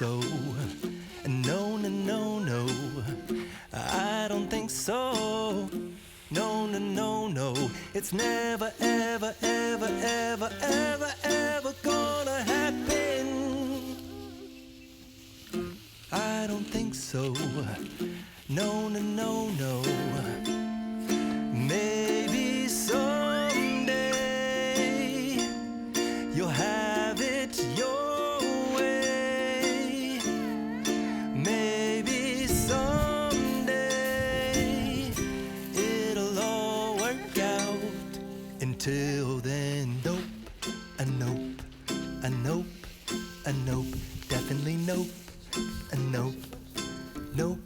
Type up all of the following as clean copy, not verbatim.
so. No, no, no, no. I don't think so. No, no, no, no. It's never, ever, ever, ever, ever, ever gonna happen. I don't think so. No, no, no, no. Maybe someday you'll have it your way. Maybe someday it'll all work out. Until then, nope, a nope, a nope, a nope, definitely nope, a nope, nope,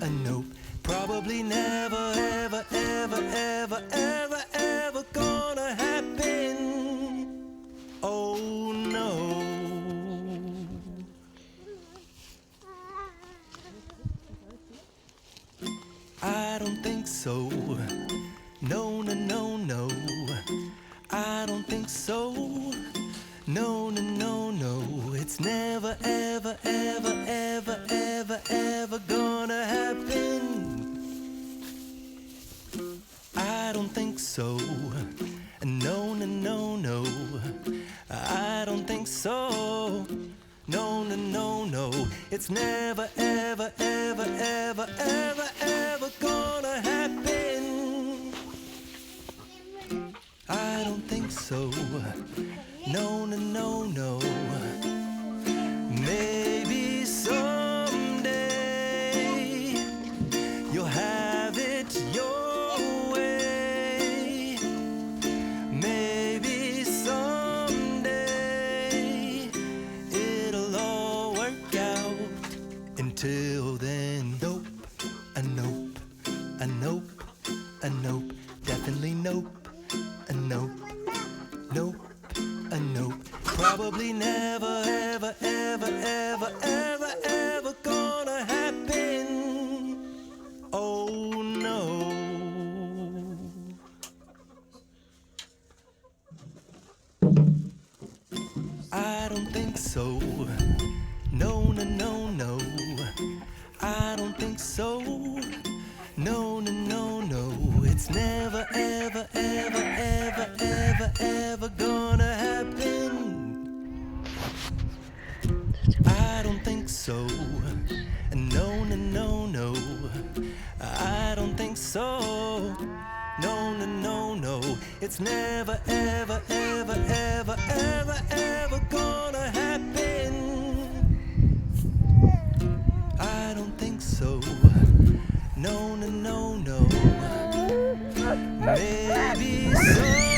a nope. Probably never, ever, ever, ever, ever, ever gonna happen. Oh no. I don't think so. No, no, no, no. I don't think so. No, no, no, no. It's never, ever, ever, ever, ever, ever gonna happen. I don't think so. No, no, no, no. I don't think so. No, no, no, no. It's never, ever, ever, ever, ever, ever gonna happen. I don't think so. No, no, no, no. Maybe someday you'll have it your way. Maybe someday it'll all work out. Until then, nope, a nope, a nope, a nope, definitely nope, a nope, nope, a nope. Probably never, ever, ever, ever, ever, ever gonna happen. Oh no. I don't think so. No, no, no, no. I don't think so. No, no, no, no. It's never, ever, ever, ever, ever, ever gonna happen. I don't think so. No, no, no, no. I don't think so. No, no, no, no. It's never, ever, ever, ever, ever, ever gonna happen. I don't think so. No, no, no, no. Maybe so.